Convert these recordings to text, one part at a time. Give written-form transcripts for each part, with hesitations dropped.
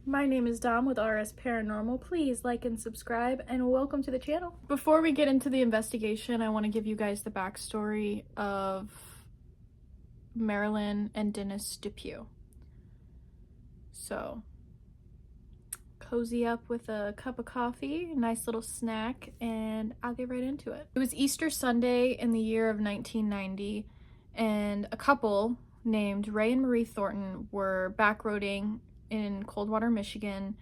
My name is Dom with RS Paranormal. Please like and subscribe, and welcome to the channel. Before we get into the investigation, I want to give you guys the backstory of Marilyn and Dennis Depue. So, cozy up with a cup of coffee, a nice little snack, and I'll get right into it. It was Easter Sunday in the year of 1990, and a couple named Ray and Marie Thornton were backroading in Coldwater, Michigan,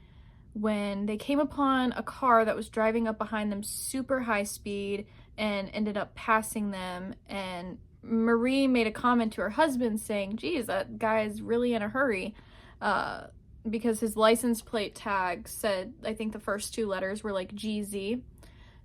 when they came upon a car that was driving up behind them super high speed and ended up passing them. And Marie made a comment to her husband saying, geez, that guy is really in a hurry, because his license plate tag said, I think the first two letters were like GZ.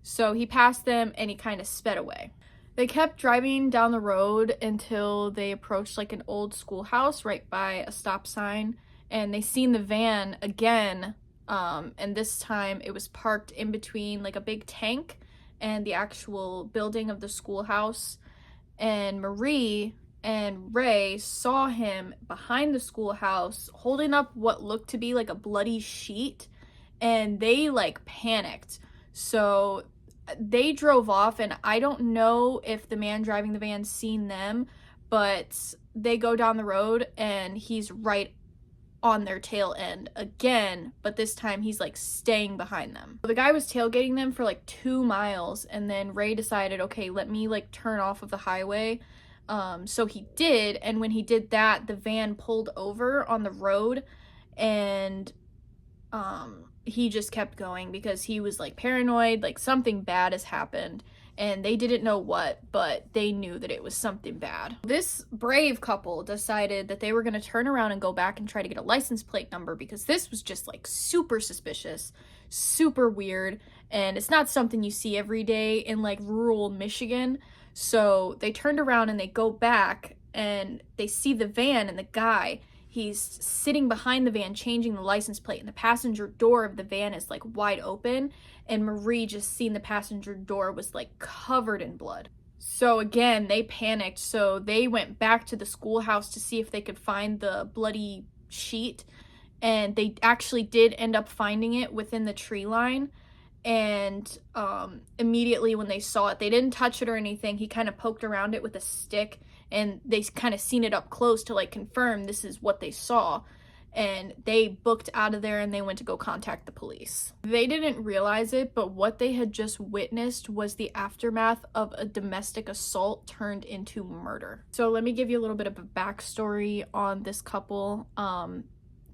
So he passed them and he kind of sped away. They kept driving down the road until they approached like an old schoolhouse right by a stop sign, and they seen the van again, and this time it was parked in between like a big tank and the actual building of the schoolhouse. And Marie and Ray saw him behind the schoolhouse holding up what looked to be like a bloody sheet, and they like panicked. So they drove off, and I don't know if the man driving the van seen them, but they go down the road and he's right on their tail end again, but this time he's like staying behind them. The guy was tailgating them for like 2 miles, and then Ray decided, okay, let me like turn off of the highway. So he did, and when he did that, the van pulled over on the road, and he just kept going because he was like paranoid, like something bad has happened, and they didn't know what, but they knew that it was something bad. This brave couple decided that they were going to turn around and go back and try to get a license plate number, because this was just like super suspicious, super weird, and it's not something you see every day in like rural Michigan. So they turned around and they go back and they see the van and the guy. He's sitting behind the van changing the license plate, and the passenger door of the van is like wide open, and Marie just seen the passenger door was like covered in blood. So again, they panicked, so they went back to the schoolhouse to see if they could find the bloody sheet, and they actually did end up finding it within the tree line. And immediately when they saw it, they didn't touch it or anything. He kind of poked around it with a stick, and they kind of seen it up close to like confirm this is what they saw. And they booked out of there and they went to go contact the police. They didn't realize it, but what they had just witnessed was the aftermath of a domestic assault turned into murder. So let me give you a little bit of a backstory on this couple.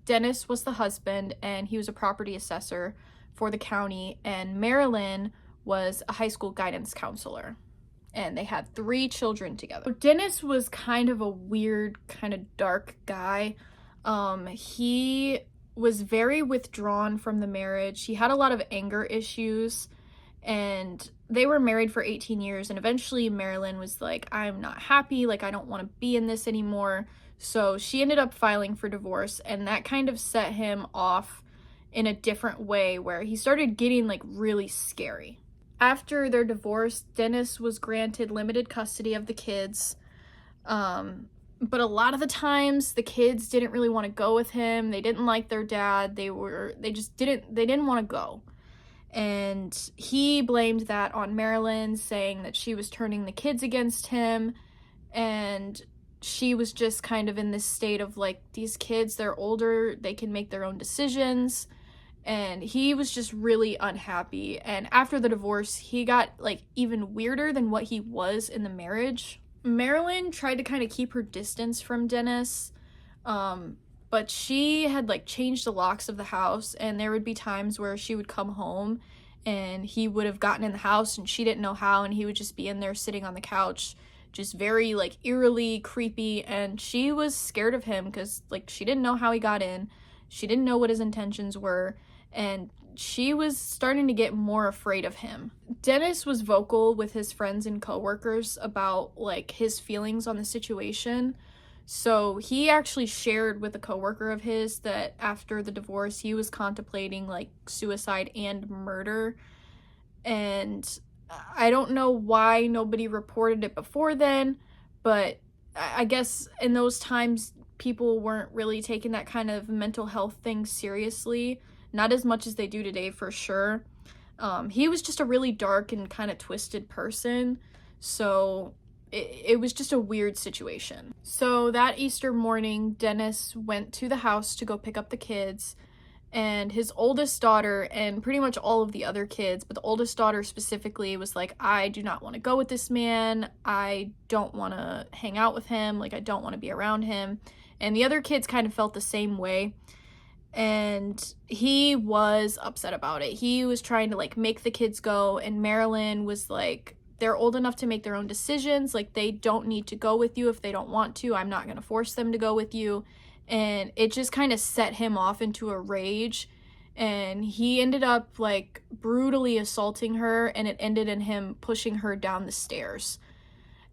Dennis was the husband, and he was a property assessor for the county, and Marilyn was a high school guidance counselor, and they had 3 children together. Dennis was kind of a weird, kind of dark guy. He was very withdrawn from the marriage. He had a lot of anger issues, and they were married for 18 years, and eventually Marilyn was like, I'm not happy, like I don't want to be in this anymore. So she ended up filing for divorce, and that kind of set him off in a different way, where he started getting like really scary. After their divorce, Dennis was granted limited custody of the kids, but a lot of the times the kids didn't really want to go with him. They didn't like their dad. They didn't want to go, and he blamed that on Marilyn, saying that she was turning the kids against him, and she was just kind of in this state of like, these kids, they're older, they can make their own decisions. And he was just really unhappy. And after the divorce, he got like even weirder than what he was in the marriage. Marilyn tried to kind of keep her distance from Dennis, but she had like changed the locks of the house, and there would be times where she would come home and he would have gotten in the house and she didn't know how, and he would just be in there sitting on the couch, just very like eerily creepy, and she was scared of him because like she didn't know how he got in. She didn't know what his intentions were, and she was starting to get more afraid of him. Dennis was vocal with his friends and coworkers about like his feelings on the situation. So he actually shared with a coworker of his that after the divorce, he was contemplating like suicide and murder. And I don't know why nobody reported it before then, but I guess in those times people weren't really taking that kind of mental health thing seriously, not as much as they do today for sure. He was just a really dark and kind of twisted person, so it was just a weird situation. So that Easter morning, Dennis went to the house to go pick up the kids, and his oldest daughter and pretty much all of the other kids, but the oldest daughter specifically, was like, I do not want to go with this man. I don't want to hang out with him. Like, I don't want to be around him. And the other kids kind of felt the same way. And he was upset about it. He was trying to, like, make the kids go, and Marilyn was like, they're old enough to make their own decisions. Like, they don't need to go with you if they don't want to. I'm not going to force them to go with you. And it just kind of set him off into a rage, and he ended up, like, brutally assaulting her, and it ended in him pushing her down the stairs.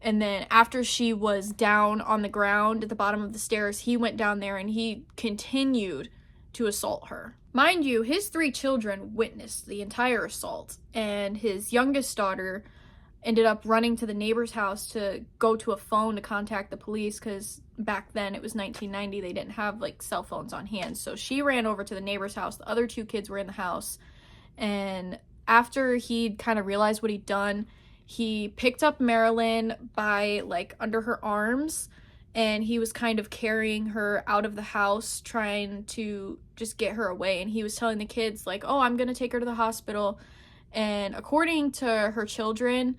And then after she was down on the ground at the bottom of the stairs, he went down there and he continued to assault her. Mind you, his 3 children witnessed the entire assault, and his youngest daughter ended up running to the neighbor's house to go to a phone to contact the police, because back then, it was 1990, they didn't have, like, cell phones on hand. So she ran over to the neighbor's house. The other 2 kids were in the house, and after he'd kind of realized what he'd done, he picked up Marilyn by, like, under her arms, and he was kind of carrying her out of the house, trying to just get her away. And he was telling the kids, like, oh, I'm gonna take her to the hospital. And according to her children,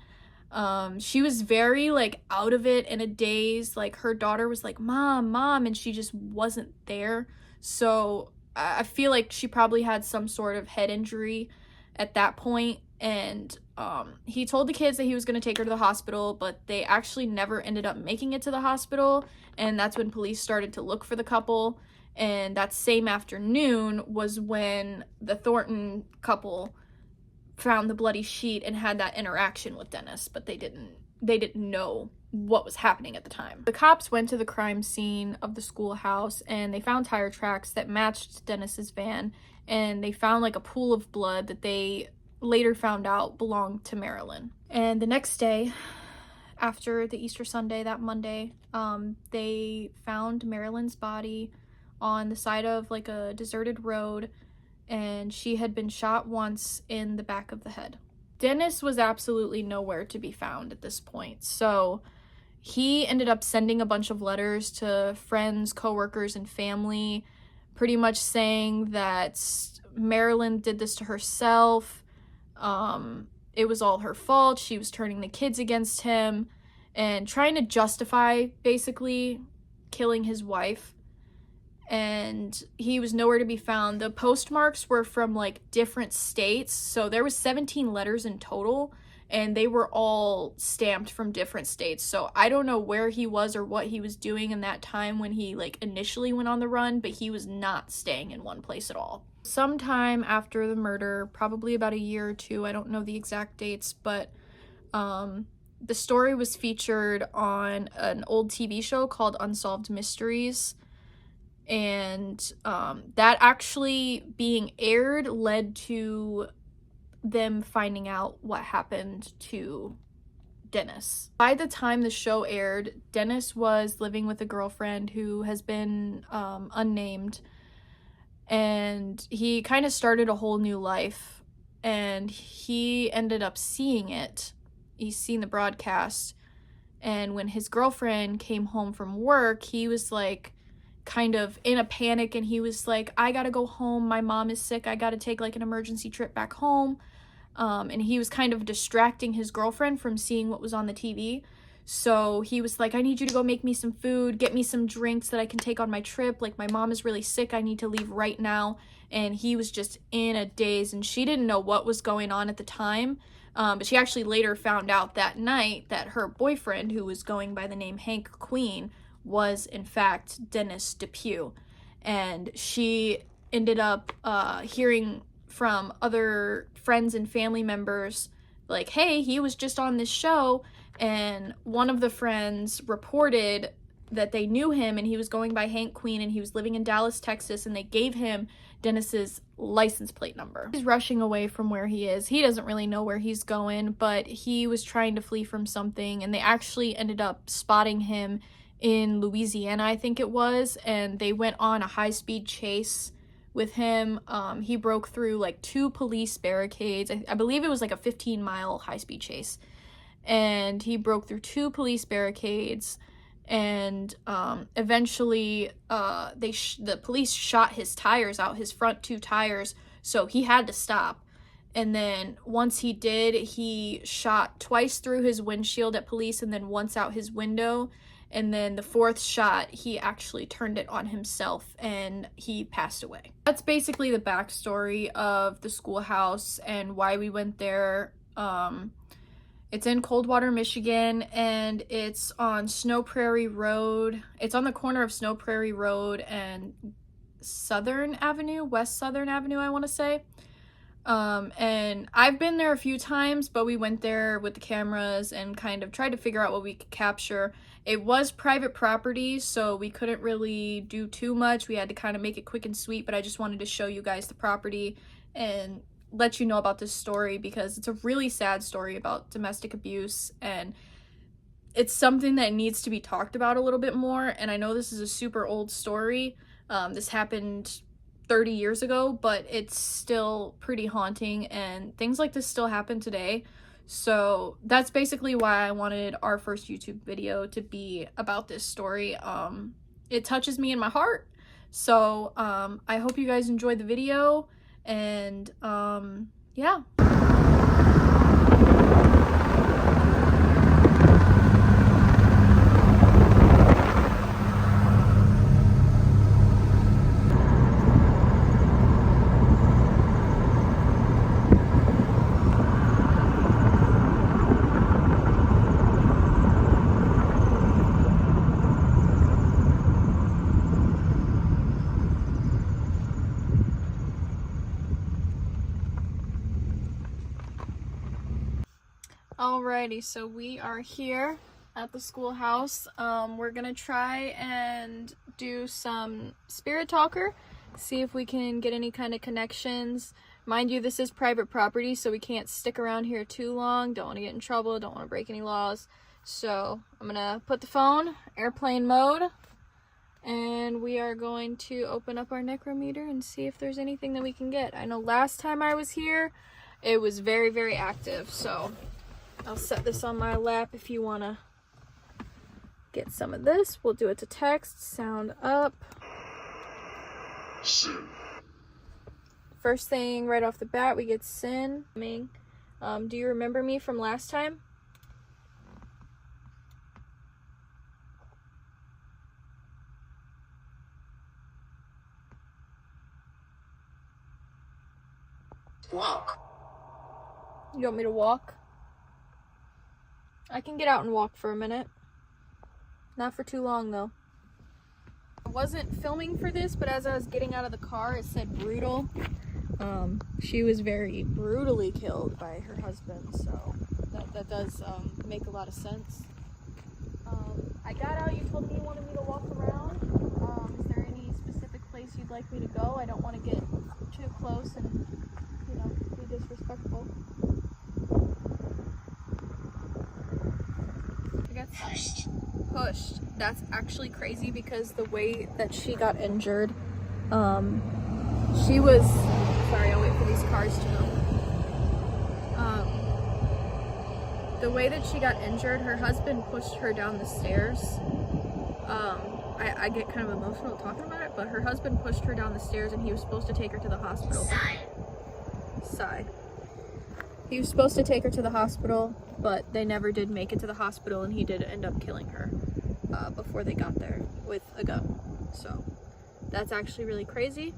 she was very, like, out of it, in a daze. Like, her daughter was like, mom, and she just wasn't there. So I feel like she probably had some sort of head injury at that point. And he told the kids that he was going to take her to the hospital, but they actually never ended up making it to the hospital. And that's when police started to look for the couple. And that same afternoon was when the Thornton couple found the bloody sheet and had that interaction with Dennis, but they didn't know what was happening at the time. The cops went to the crime scene of the schoolhouse, and they found tire tracks that matched Dennis's van, and they found, like, a pool of blood that they later found out belonged to Marilyn. And the next day, after the Easter Sunday, that Monday, they found Marilyn's body on the side of, like, a deserted road, and she had been shot once in the back of the head. Dennis was absolutely nowhere to be found at this point, so he ended up sending a bunch of letters to friends, coworkers, and family, pretty much saying that Marilyn did this to herself. It was all her fault. She was turning the kids against him, and trying to justify, basically, killing his wife. And he was nowhere to be found. The postmarks were from, like, different states, so there was 17 letters in total, and they were all stamped from different states. So I don't know where he was or what he was doing in that time when he, like, initially went on the run, but he was not staying in one place at all. Sometime after the murder, probably about a year or 2, I don't know the exact dates, but the story was featured on an old TV show called Unsolved Mysteries. And that actually being aired led to them finding out what happened to Dennis. By the time the show aired, Dennis was living with a girlfriend who has been unnamed, and he kind of started a whole new life, and he ended up seeing it. He's seen the broadcast, and when his girlfriend came home from work, he was, like, kind of in a panic, and he was like, I gotta go home, my mom is sick, I gotta take, like, an emergency trip back home. And he was kind of distracting his girlfriend from seeing what was on the TV. So he was like, I need you to go make me some food, get me some drinks that I can take on my trip, like, my mom is really sick, I need to leave right now. And he was just in a daze, and she didn't know what was going on at the time. But she actually later found out that night that her boyfriend, who was going by the name Hank Queen, was in fact Dennis Depue. And she ended up hearing from other friends and family members, like, hey, he was just on this show. And one of the friends reported that they knew him, and he was going by Hank Queen, and he was living in Dallas, Texas, and they gave him Dennis's license plate number. He's rushing away from where he is. He doesn't really know where he's going, but he was trying to flee from something, and they actually ended up spotting him in Louisiana, I think it was, and they went on a high-speed chase with him. He broke through like 2 police barricades. I believe it was like a 15-mile high-speed chase, and he broke through 2 police barricades, and eventually the police shot his tires out, his front 2 tires, so he had to stop. And then once he did, he shot twice through his windshield at police and then once out his window. And then the 4th shot, he actually turned it on himself and he passed away. That's basically the backstory of the Schoolhouse and why we went there. It's in Coldwater, Michigan, and it's on Snow Prairie Road. It's on the corner of Snow Prairie Road and Southern Avenue, West Southern Avenue, I want to say. And I've been there a few times, but we went there with the cameras and kind of tried to figure out what we could capture. It was private property, so we couldn't really do too much. We had to kind of make it quick and sweet, but I just wanted to show you guys the property and let you know about this story because it's a really sad story about domestic abuse, and it's something that needs to be talked about a little bit more. And I know this is a super old story. This happened 30 years ago, but it's still pretty haunting, and things like this still happen today. So that's basically why I wanted our first YouTube video to be about this story. It touches me in my heart. So I hope you guys enjoyed the video, and yeah. Alrighty, so we are here at the Schoolhouse. We're gonna try and do some spirit talker, see if we can get any kind of connections. Mind you, this is private property, so we can't stick around here too long. Don't want to get in trouble, don't want to break any laws. So I'm gonna put the phone airplane mode, and we are going to open up our necrometer and see if there's anything that we can get. I know last time I was here, it was very, very active, so I'll set this on my lap if you want to get some of this. We'll do it to text. Sound up. Sin. First thing right off the bat, we get sin. Do you remember me from last time? Walk. You want me to walk? I can get out and walk for a minute. Not for too long though. I wasn't filming for this, but as I was getting out of the car, it said brutal. She was very brutally killed by her husband, so that does make a lot of sense. I got out, you told me you wanted me to walk around. Is there any specific place you'd like me to go? I don't want to get too close and, you know, be disrespectful. Pushed. That's actually crazy because the way that she got injured, she was, sorry, I'll wait for these cars to go. The way that she got injured, her husband pushed her down the stairs. I get kind of emotional talking about it, but her husband pushed her down the stairs and he was supposed to take her to the hospital. Sigh. He was supposed to take her to the hospital, but they never did make it to the hospital, and he did end up killing her before they got there with a gun. So that's actually really crazy.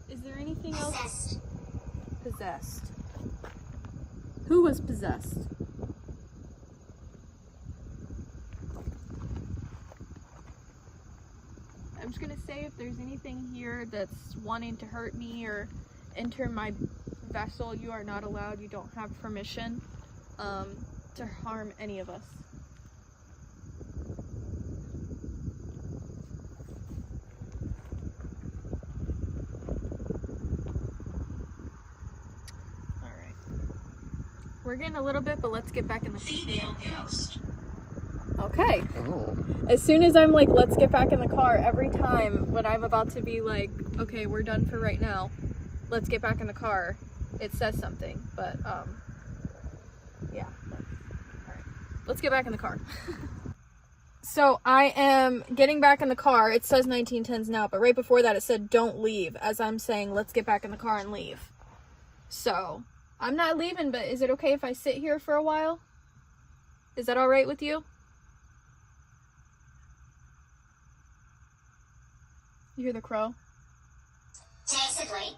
Is there anything else? Possessed. Who was possessed? I'm just gonna say if there's anything here that's wanting to hurt me or enter my vessel, you are not allowed. You don't have permission to harm any of us. Alright. We're getting a little bit, but let's get back in the Female ghost. Okay. Oh. As soon as I'm like, let's get back in the car, every time when I'm about to be like, okay, we're done for right now, let's get back in the car, it says something. But yeah. All right. Let's get back in the car. So I am getting back in the car. It says 1910s now, but right before that it said don't leave, as I'm saying let's get back in the car and leave. So I'm not leaving, but is it okay if I sit here for a while? Is that all right with you? You hear the crow? Dazedly.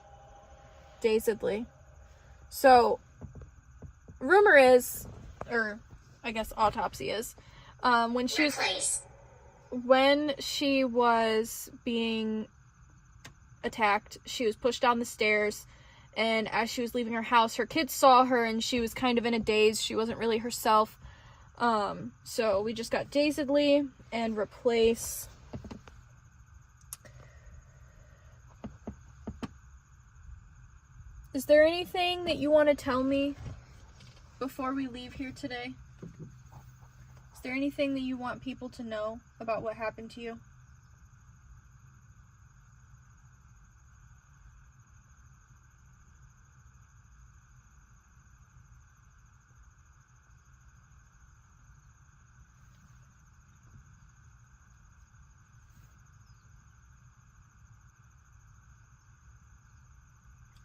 Dazedly. So rumor is, or I guess autopsy is, when she was being attacked, she was pushed down the stairs, and as she was leaving her house, her kids saw her and she was kind of in a daze. She wasn't really herself. So we just got dazedly and replace. Is there anything that you want to tell me before we leave here today? Is there anything that you want people to know about what happened to you?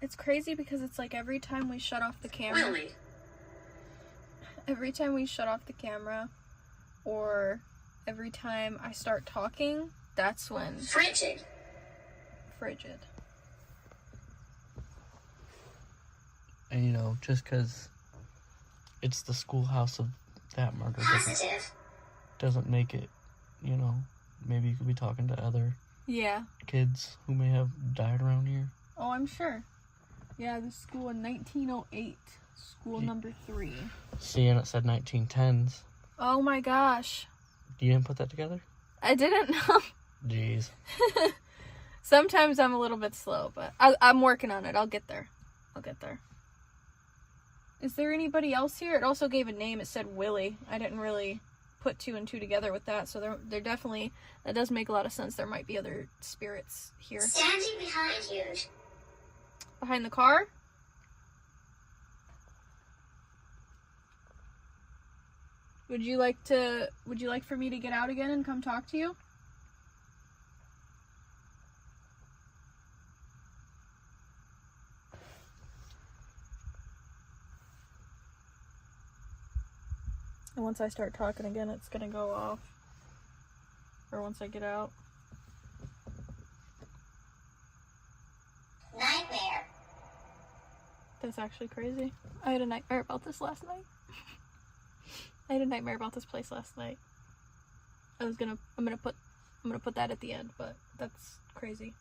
It's crazy because it's like every time we shut off the camera, Really? every time we shut off the camera, or every time I start talking, that's when Frigid. And you know, just because it's the schoolhouse of that murder Positive. doesn't make it, you know, maybe you could be talking to other Yeah. kids who may have died around here. Oh, I'm sure. Yeah, the school in 1908. School number 3. See, and it said 1910s. Oh my gosh. You didn't put that together? I didn't know. Jeez. Sometimes I'm a little bit slow, but I'm working on it. I'll get there. Is there anybody else here? It also gave a name. It said Willie. I didn't really put 2 and 2 together with that, so they're definitely, that does make a lot of sense. There might be other spirits here. Standing behind you. Behind the car? Would you like for me to get out again and come talk to you? And once I start talking again, it's gonna go off. Or once I get out. Nightmare. That's actually crazy. I had a nightmare about this last night. I had a nightmare about this place last night. I'm gonna put that at the end, but that's crazy.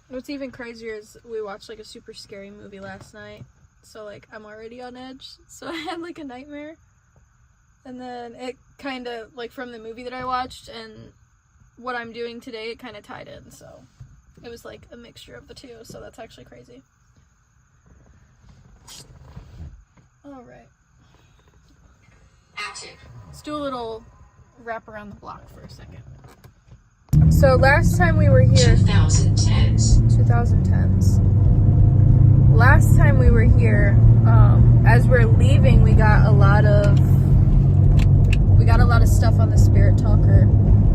What's even crazier is we watched like a super scary movie last night. So like I'm already on edge. So I had like a nightmare. And then it kind of, like from the movie that I watched and what I'm doing today, it kind of tied in. So it was like a mixture of the two. So that's actually crazy. All right. Active. Let's do a little wrap around the block for a second. So last time we were here, 2010s. Last time we were here, as we're leaving, we got a lot of stuff on the Spirit Talker.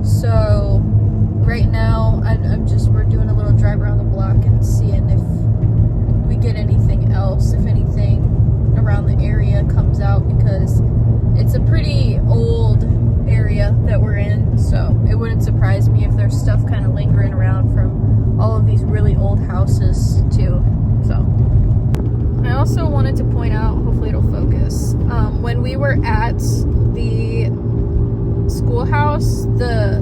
So right now, we're doing a little drive around the block and seeing if we get anything else, if anything around the area comes out, because it's a pretty old area that we're in, so it wouldn't surprise me if there's stuff kind of lingering around from all of these really old houses too. So I also wanted to point out, hopefully it'll focus, when we were at the schoolhouse, the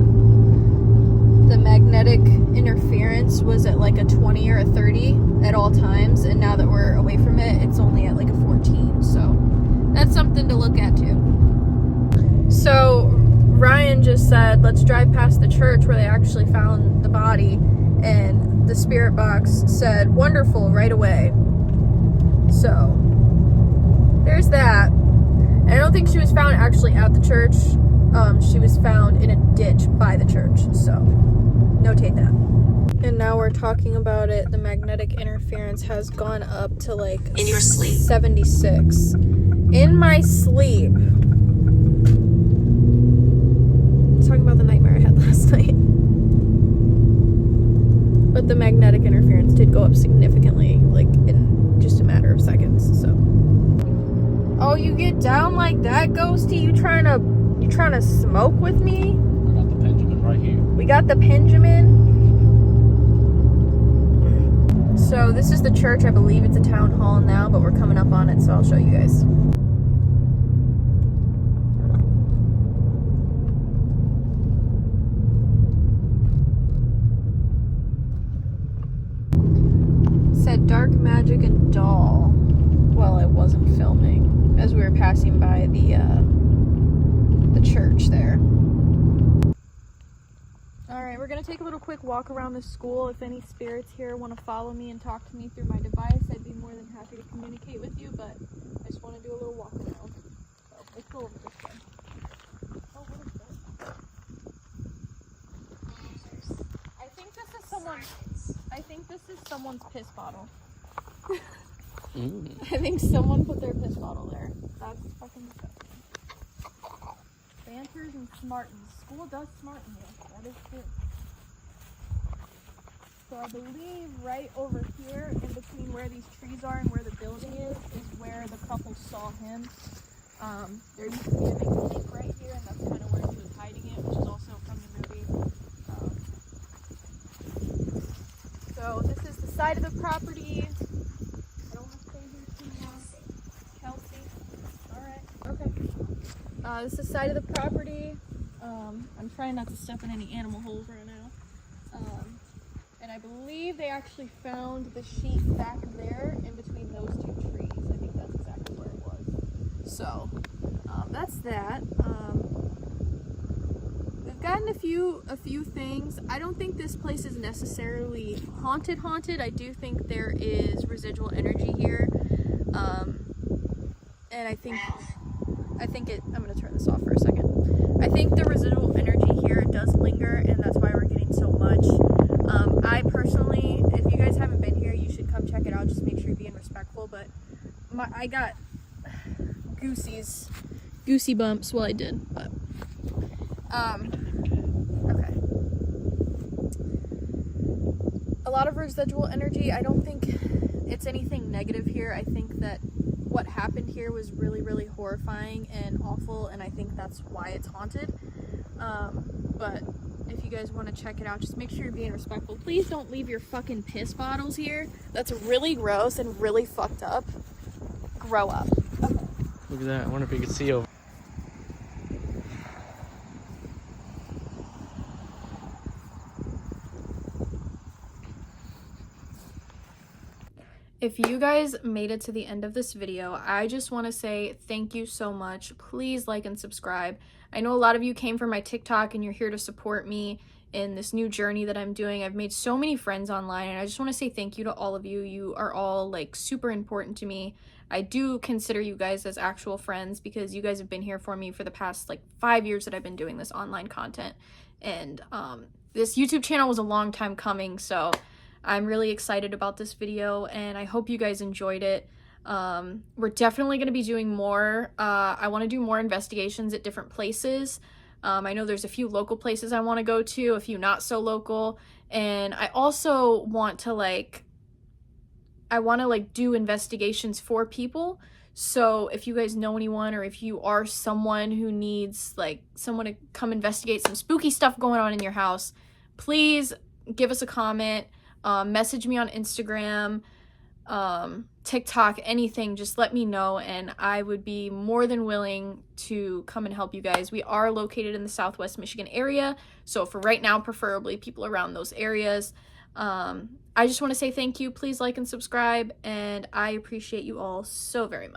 magnetic interference was at like a 20 or a 30 at all times, and now that we're away from it, it's only at like a 14. So that's something to look at too. So Ryan just said, let's drive past the church where they actually found the body, and the spirit box said wonderful right away. So there's that. And I don't think she was found actually at the church. She was found in a ditch by the church, so notate that. And now we're talking about it. The magnetic interference has gone up to like in your sleep 76. In my sleep. Talking about the nightmare I had last night. But the magnetic interference did go up significantly, like in just a matter of seconds, so. Oh, you get down like that, Ghosty? You trying to smoke with me? I got the Benjamin right here. We got the Benjamin. So this is the church. I believe it's a town hall now, but we're coming up on it, so I'll show you guys. Said dark magic and doll while I wasn't filming, as we were passing by the church there. Alright, we're gonna take a little quick walk around the school. If any spirits here want to follow me and talk to me through my device, I'd be more than happy to communicate with you, but I just want to do a little walk around. So let's go over this way. Oh, what is this? I think this is someone's piss bottle. I think someone put their piss bottle there. That's fucking disgusting. Banters and smartens. School does smarten you. That is true. So I believe right over here, in between where these trees are and where the building is where the couple saw him. There used to be a big lake right here, and that's kind of where he was hiding it, which is also from the movie. So this is the side of the property. I don't want to say here too much. Kelsey. Alright. Okay. This is the side of the property. I'm trying not to step in any animal holes right now. And I believe they actually found the sheet back there in between those two trees. I think that's exactly where it was. So, that's that. We've gotten a few things. I don't think this place is necessarily haunted. I do think there is residual energy here. And I think I'm gonna turn this off for a second. I think the residual energy here does linger, and that's why we're getting so much. I personally, if you guys haven't been here, you should come check it out. Just make sure you're being respectful. But I got goosey bumps. Well, I did, but okay. A lot of residual energy. I don't think it's anything negative here. I think that what happened here was really, really horrifying and awful, and I think that's why it's haunted. But if you guys want to check it out, just make sure you're being respectful. Please don't leave your fucking piss bottles here. That's really gross and really fucked up. Grow up. Okay. Look at that. I wonder if you can see over. If you guys made it to the end of this video, I just want to say thank you so much. Please like and subscribe. I know a lot of you came from my TikTok and you're here to support me in this new journey that I'm doing. I've made so many friends online, and I just want to say thank you to all of you. You are all like super important to me. I do consider you guys as actual friends because you guys have been here for me for the past like 5 years that I've been doing this online content. And this YouTube channel was a long time coming, so I'm really excited about this video, and I hope you guys enjoyed it. We're definitely going to be doing more. I want to do more investigations at different places. I know there's a few local places I want to go to, a few not so local, and I also want to do investigations for people. So if you guys know anyone, or if you are someone who needs like someone to come investigate some spooky stuff going on in your house, please give us a comment. Message me on Instagram, TikTok, anything. Just let me know, and I would be more than willing to come and help you guys. We are located in the Southwest Michigan area, so for right now, preferably people around those areas. I just want to say thank you. Please like and subscribe, and I appreciate you all so very much.